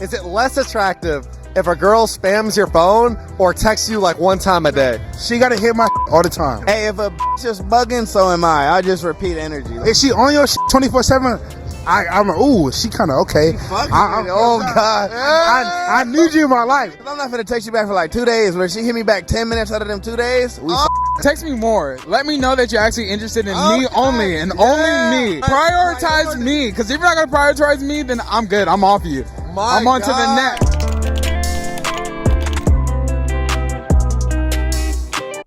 Is it less attractive if a girl spams your phone or texts you like one time a day? She gotta hit my all the time. Hey, if a just bugging, so am I. I just repeat energy. Is she on your 24/7? I'm like, ooh, she kind of okay. Oh God, I need you in my life. I'm not gonna text you back for like 2 days. Where she hit me back 10 minutes out of them 2 days. Text me more. Let me know that you're actually interested in me only and only me. Prioritize me, because if you're not gonna prioritize me, then I'm good. I'm off you. I'm on to the next.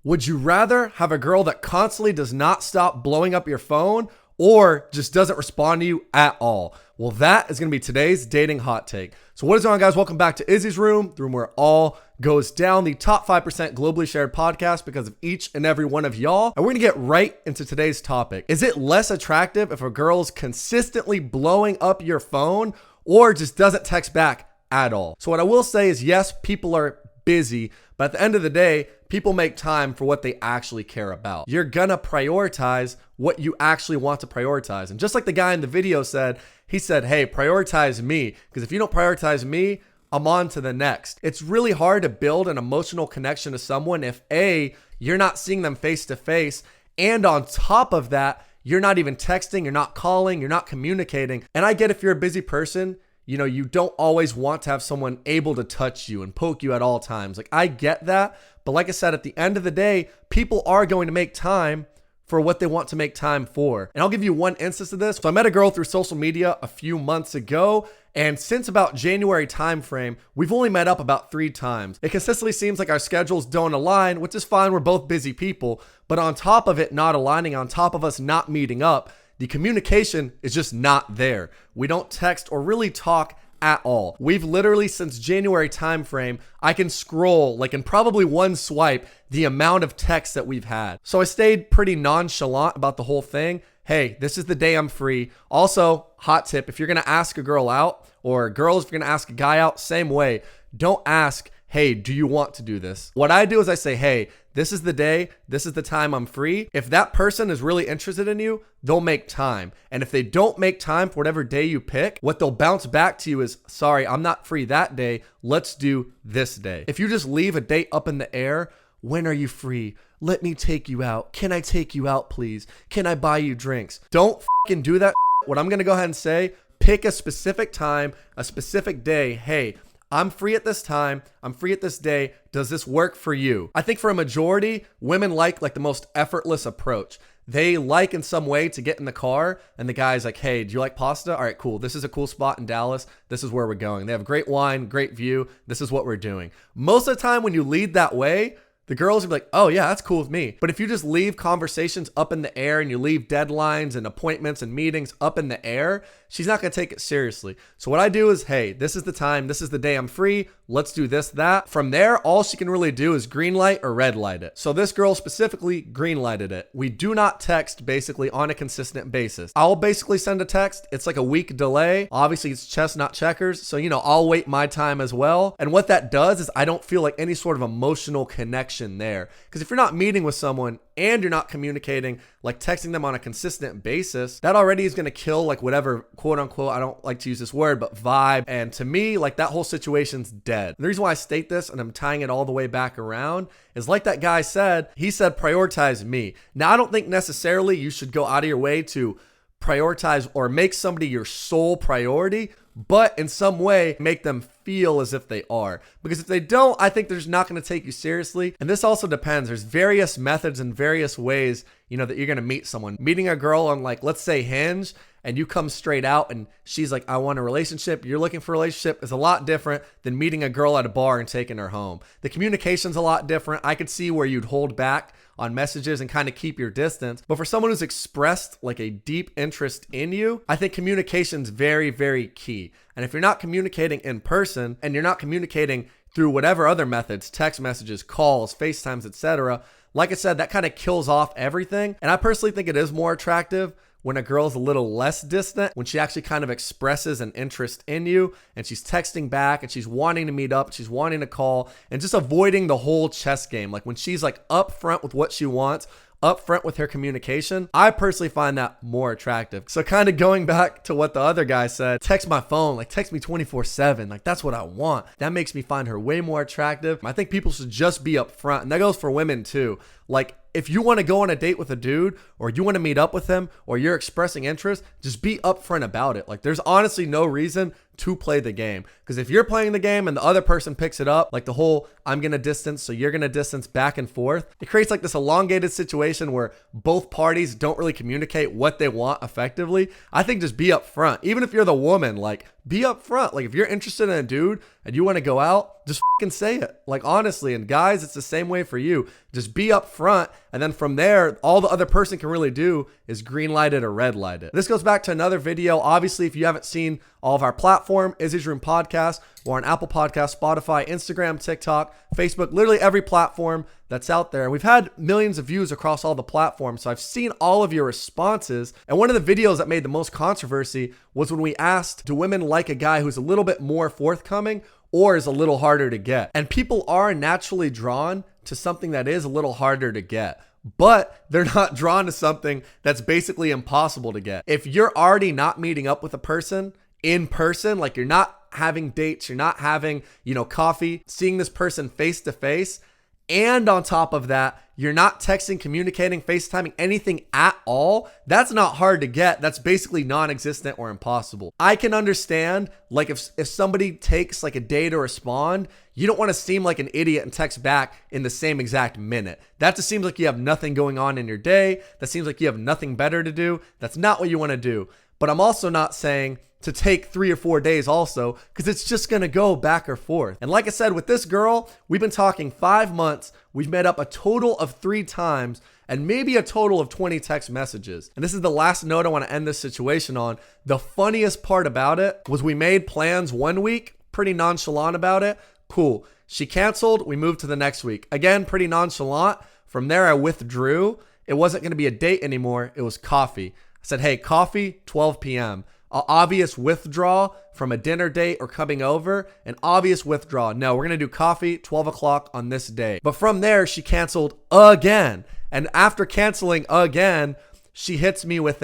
Would you rather have a girl that constantly does not stop blowing up your phone or just doesn't respond to you at all? Well, that is going to be today's dating hot take. So what is going on, guys? Welcome back to Izzy's Room, the room where it all goes down, the top 5% globally shared podcast because of each and every one of y'all. And we're going to get right into today's topic. Is it less attractive if a girl's consistently blowing up your phone or just doesn't text back at all? So what I will say is, yes, people are busy, but at the end of the day, people make time for what they actually care about. You're gonna prioritize what you actually want to prioritize. And just like the guy in the video said, he said, hey, prioritize me, because if you don't prioritize me, I'm on to the next. It's really hard to build an emotional connection to someone if A, you're not seeing them face to face, and on top of that, you're not even texting, you're not calling, you're not communicating. And I get if you're a busy person, you know, you don't always want to have someone able to touch you and poke you at all times. Like, I get that. But like I said, at the end of the day, people are going to make time for what they want to make time for. And I'll give you one instance of this. So I met a girl through social media a few months ago. And since about January timeframe, we've only met up about 3 times. It consistently seems like our schedules don't align, which is fine. We're both busy people. But on top of it not aligning, on top of us not meeting up, the communication is just not there. We don't text or really talk at all. We've literally, since January timeframe, I can scroll like in probably one swipe the amount of texts that we've had. So I stayed pretty nonchalant about the whole thing. Hey, this is the day I'm free. Also, hot tip, if you're gonna ask a girl out, or girls, if you're gonna ask a guy out, same way. Don't ask, hey, do you want to do this? What I do is I say, hey, this is the day, this is the time I'm free. If that person is really interested in you, they'll make time. And if they don't make time for whatever day you pick, what they'll bounce back to you is, sorry, I'm not free that day. Let's do this day. If you just leave a date up in the air, when are you free? Let me take you out. Can I take you out, please? Can I buy you drinks? Don't fucking do that. What I'm gonna go ahead and say, pick a specific time, a specific day. Hey, I'm free at this time. I'm free at this day. Does this work for you? I think for a majority, women like the most effortless approach. They like in some way to get in the car and the guy's like, hey, do you like pasta? All right, cool. This is a cool spot in Dallas. This is where we're going. They have great wine, great view. This is what we're doing. Most of the time when you lead that way, the girls will be like, oh yeah, that's cool with me. But if you just leave conversations up in the air and you leave deadlines and appointments and meetings up in the air, she's not gonna take it seriously. So what I do is, hey, this is the time, this is the day I'm free. Let's do this, that. From there, all she can really do is green light or red light it. So this girl specifically green lighted it. We do not text basically on a consistent basis. I'll basically send a text. It's like a week delay. Obviously it's chess, not checkers. So, you know, I'll wait my time as well. And what that does is I don't feel like any sort of emotional connection there. Because if you're not meeting with someone and you're not communicating, like texting them on a consistent basis, that already is going to kill like whatever quote unquote, I don't like to use this word, but vibe. And to me, like that whole situation's dead. The reason why I state this, and I'm tying it all the way back around, is like that guy said, he said, prioritize me. Now, I don't think necessarily you should go out of your way to prioritize or make somebody your sole priority, but in some way make them feel as if they are. Because if they don't, I think they're just not going to take you seriously. And this also depends. There's various methods and various ways, you know, that you're going to meet someone. Meeting a girl on, like, let's say Hinge, and you come straight out and she's like, I want a relationship, you're looking for a relationship, is a lot different than meeting a girl at a bar and taking her home. The communication's a lot different. I could see where you'd hold back on messages and kind of keep your distance. But for someone who's expressed like a deep interest in you, I think communication's very, very key. And if you're not communicating in person and you're not communicating through whatever other methods, text messages, calls, FaceTimes, etc., like I said, that kind of kills off everything. And I personally think it is more attractive when a girl's a little less distant, when she actually kind of expresses an interest in you and she's texting back and she's wanting to meet up, she's wanting to call, and just avoiding the whole chess game. Like when she's like upfront with what she wants, upfront with her communication, I personally find that more attractive. So kind of going back to what the other guy said, text my phone, like text me 24/7. Like that's what I want. That makes me find her way more attractive. I think people should just be upfront. And that goes for women too. Like if you want to go on a date with a dude or you want to meet up with him or you're expressing interest, just be upfront about it. Like there's honestly no reason to play the game. Because if you're playing the game and the other person picks it up, like the whole I'm going to distance, so you're going to distance back and forth, it creates like this elongated situation where both parties don't really communicate what they want effectively. I think just be upfront. Even if you're the woman, like be upfront. Like if you're interested in a dude and you want to go out, just fucking say it. Like honestly, and guys, it's the same way for you. Just be upfront. And then from there, all the other person can really do is green light it or red light it. This goes back to another video. Obviously, if you haven't seen all of our platform, Izzy's Room Podcast, or on Apple Podcasts, Spotify, Instagram, TikTok, Facebook, literally every platform that's out there. And we've had millions of views across all the platforms. So I've seen all of your responses. And one of the videos that made the most controversy was when we asked, do women like a guy who's a little bit more forthcoming or is a little harder to get? And people are naturally drawn to something that is a little harder to get, but they're not drawn to something that's basically impossible to get. If you're already not meeting up with a person in person, like you're not having dates, you're not having, coffee, seeing this person face to face, and on top of that, you're not texting, communicating, FaceTiming, anything at all, that's not hard to get. That's basically non-existent or impossible. I can understand, like if somebody takes like a day to respond, you don't want to seem like an idiot and text back in the same exact minute. That just seems like you have nothing going on in your day. That seems like you have nothing better to do. That's not what you want to do. But I'm also not saying to take 3 or 4 days also, because it's just going to go back or forth. And like I said, with this girl, we've been talking 5 months. We've met up a total of 3 times and maybe a total of 20 text messages. And this is the last note I want to end this situation on. The funniest part about it was we made plans one week, pretty nonchalant about it. Cool. She canceled. We moved to the next week. Again, pretty nonchalant. From there, I withdrew. It wasn't going to be a date anymore. It was coffee. I said, hey, coffee, 12 p.m. Obvious withdrawal from a dinner date or coming over. An obvious withdrawal. No, we're going to do coffee, 12 o'clock on this day. But from there, she canceled again. And after canceling again, she hits me with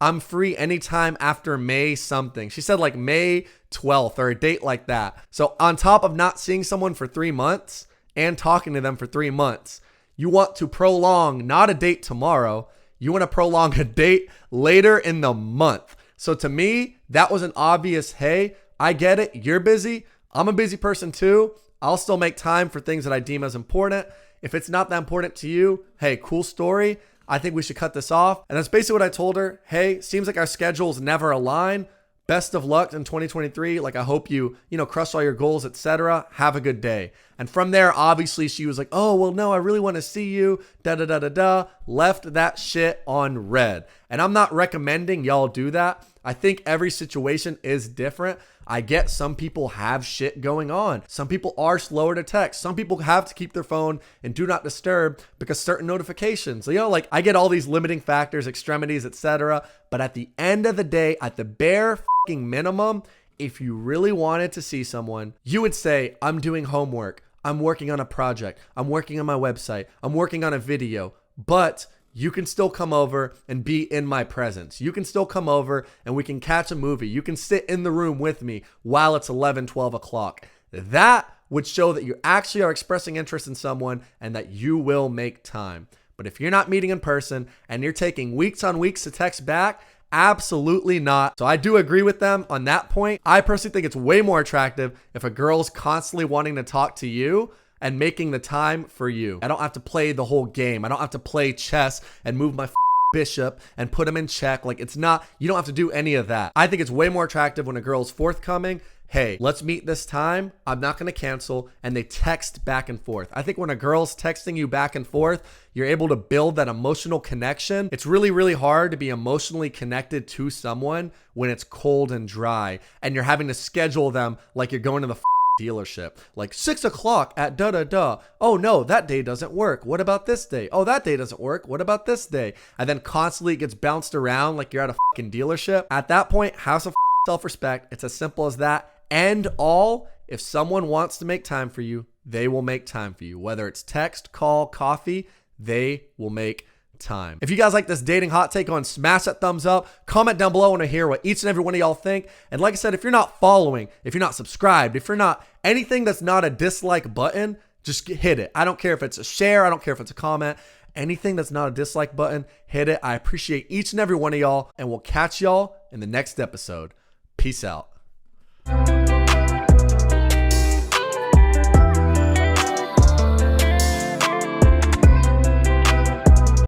I'm free anytime after May something. She said like May 12th or a date like that. So on top of not seeing someone for 3 months and talking to them for 3 months, you want to prolong not a date tomorrow. You want to prolong a date later in the month. So to me, that was an obvious, hey, I get it. You're busy. I'm a busy person too. I'll still make time for things that I deem as important. If it's not that important to you, hey, cool story. I think we should cut this off. And that's basically what I told her. Hey, seems like our schedules never align. Best of luck in 2023. Like, I hope you crush all your goals, etc. Have a good day. And from there, obviously, she was like, oh, well, no, I really want to see you. Da-da-da-da-da. Left that shit on red. And I'm not recommending y'all do that. I think every situation is different. I get some people have shit going on. Some people are slower to text. Some people have to keep their phone in do not disturb because certain notifications, like I get all these limiting factors, extremities, etc. But at the end of the day, at the bare fucking minimum, if you really wanted to see someone, you would say, I'm doing homework. I'm working on a project. I'm working on my website. I'm working on a video. But you can still come over and be in my presence. You can still come over and we can catch a movie. You can sit in the room with me while it's 11, 12 o'clock. That would show that you actually are expressing interest in someone and that you will make time. But if you're not meeting in person and you're taking weeks on weeks to text back, absolutely not. So I do agree with them on that point. I personally think it's way more attractive if a girl's constantly wanting to talk to you and making the time for you. I don't have to play the whole game. I don't have to play chess and move my bishop and put him in check. Like you don't have to do any of that. I think it's way more attractive when a girl's forthcoming. Hey, let's meet this time. I'm not going to cancel. And they text back and forth. I think when a girl's texting you back and forth, you're able to build that emotional connection. It's really, really hard to be emotionally connected to someone when it's cold and dry and you're having to schedule them like you're going to the dealership, like 6 o'clock at da-da-da. Oh no, that day doesn't work. What about this day? Oh, that day doesn't work. What about this day? And then constantly it gets bounced around like you're at a fucking dealership. At that point, have some self-respect. It's as simple as that. And if someone wants to make time for you, they will make time for you. Whether it's text, call, coffee, they will make time. If you guys like this dating hot take, go and smash that thumbs up. Comment down below. I want to hear what each and every one of y'all think. And like I said, if you're not following, if you're not subscribed, if you're not anything that's not a dislike button, just hit it. I don't care if it's a share. I don't care if it's a comment. Anything that's not a dislike button, hit it. I appreciate each and every one of y'all, and we'll catch y'all in the next episode. Peace out.